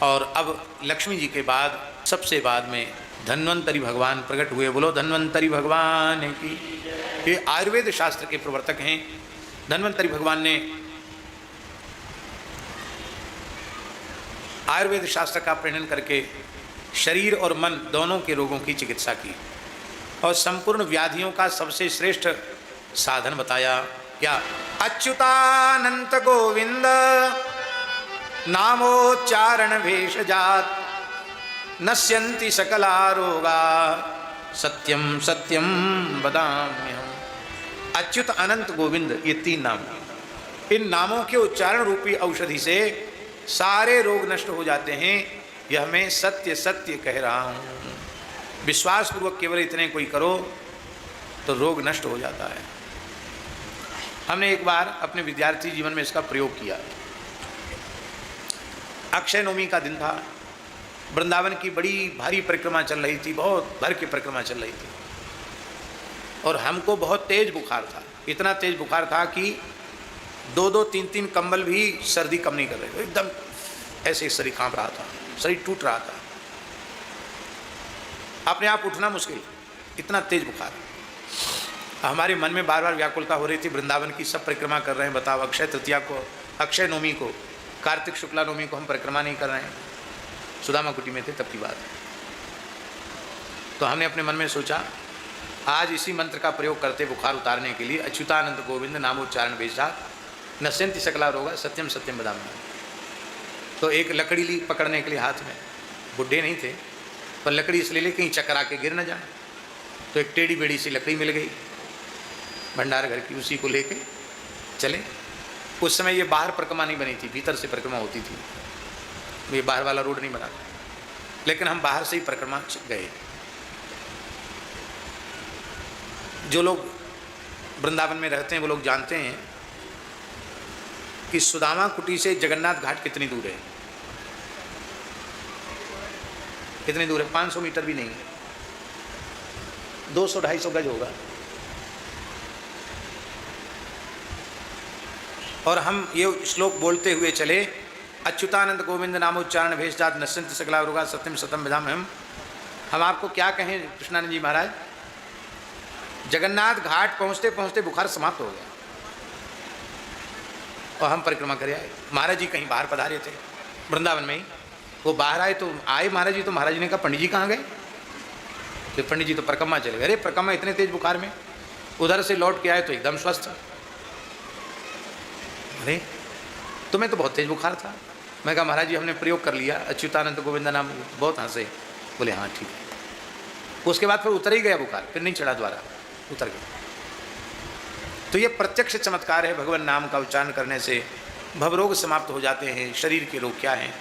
और अब लक्ष्मी जी के बाद सबसे बाद में धन्वंतरी भगवान प्रकट हुए। बोलो धन्वंतरी भगवान की। ये आयुर्वेद शास्त्र के प्रवर्तक हैं। धन्वंतरी भगवान ने आयुर्वेद शास्त्र का प्रणयन करके शरीर और मन दोनों के रोगों की चिकित्सा की और संपूर्ण व्याधियों का सबसे श्रेष्ठ साधन बताया। क्या? अच्युतानंत गोविंद नामोच्चारण भेषजात नश्यन्ति सकला रोगा सत्यम सत्यम वदाम्यहम्। अच्युत अनंत गोविंद ये 3 नाम, इन नामों के उच्चारण रूपी औषधि से सारे रोग नष्ट हो जाते हैं। यह मैं सत्य सत्य कह रहा हूँ। विश्वास पूर्वक केवल इतने कोई करो तो रोग नष्ट हो जाता है। हमने एक बार अपने विद्यार्थी जीवन में इसका प्रयोग किया। अक्षय नवमी का दिन था। वृंदावन की बड़ी भारी परिक्रमा चल रही थी, बहुत भर की परिक्रमा चल रही थी और हमको बहुत तेज बुखार था। इतना तेज बुखार था कि 2-2, 3-3 कंबल भी सर्दी कम नहीं कर रहे थे। एकदम ऐसे शरीर कांप रहा था, शरीर टूट रहा था, अपने आप उठना मुश्किल, इतना तेज बुखार। हमारे मन में बार बार व्याकुलता हो रही थी। वृंदावन की सब परिक्रमा कर रहे हैं, बताओ अक्षय तृतीया को, अक्षय नवमी को, कार्तिक शुक्ला नवमी को हम परिक्रमा नहीं कर रहे हैं। सुदामा कुटी में थे तब की बात है। तो हमने अपने मन में सोचा आज इसी मंत्र का प्रयोग करते बुखार उतारने के लिए, अच्युतानंद गोविंद नामोच्चारण भेषजात नश्यन्ति सकला रोगा सत्यम सत्यम वदाम्यहम्। तो एक लकड़ी ली पकड़ने के लिए हाथ में, बुढ़े नहीं थे पर लकड़ी इसलिए ले कहीं चकरा के गिर न जाए। तो एक टेढ़ी बेड़ी सी लकड़ी मिल गई भंडार घर की, उसी को लेके चले। उस समय ये बाहर परिक्रमा नहीं बनी थी, भीतर से परिक्रमा होती थी, ये बाहर वाला रोड नहीं बना था, लेकिन हम बाहर से ही परिक्रमा गए। जो लोग वृंदावन में रहते हैं वो लोग जानते हैं कि सुदामा कुटी से जगन्नाथ घाट कितनी दूर है। कितनी दूर है? 500 मीटर भी नहीं, 200-250 गज होगा। और हम ये श्लोक बोलते हुए चले, अच्युतानंद गोविंद नामोच्चारण भेषजात नश्यन्ति सकला रोगा सत्यम सत्यम वदाम्यहम्। हम आपको क्या कहें कृष्णानंद जी महाराज, जगन्नाथ घाट पहुँचते पहुँचते बुखार समाप्त हो गया और हम परिक्रमा कर आए। महाराज जी कहीं बाहर पधारे थे वृंदावन में ही, वो बाहर आए तो आए महाराज जी, तो महाराज जी ने कहा पंडित जी कहाँ गए? फिर पंडित जी तो परिक्रमा चले गए। अरे परिक्रमा इतने तेज बुखार में, उधर से लौट के आए तो एकदम स्वस्थ। अरे तुम्हें तो बहुत तेज बुखार था। मैं कहा महाराज जी हमने प्रयोग कर लिया अच्युतानंद गोविंद नाम। बहुत हंसे, बोले हाँ ठीक है। उसके बाद फिर उतर ही गया बुखार, फिर नहीं चढ़ा, द्वारा उतर गया। तो ये प्रत्यक्ष चमत्कार है, भगवान नाम का उच्चारण करने से भवरोग समाप्त हो जाते हैं। शरीर के रोग क्या हैं?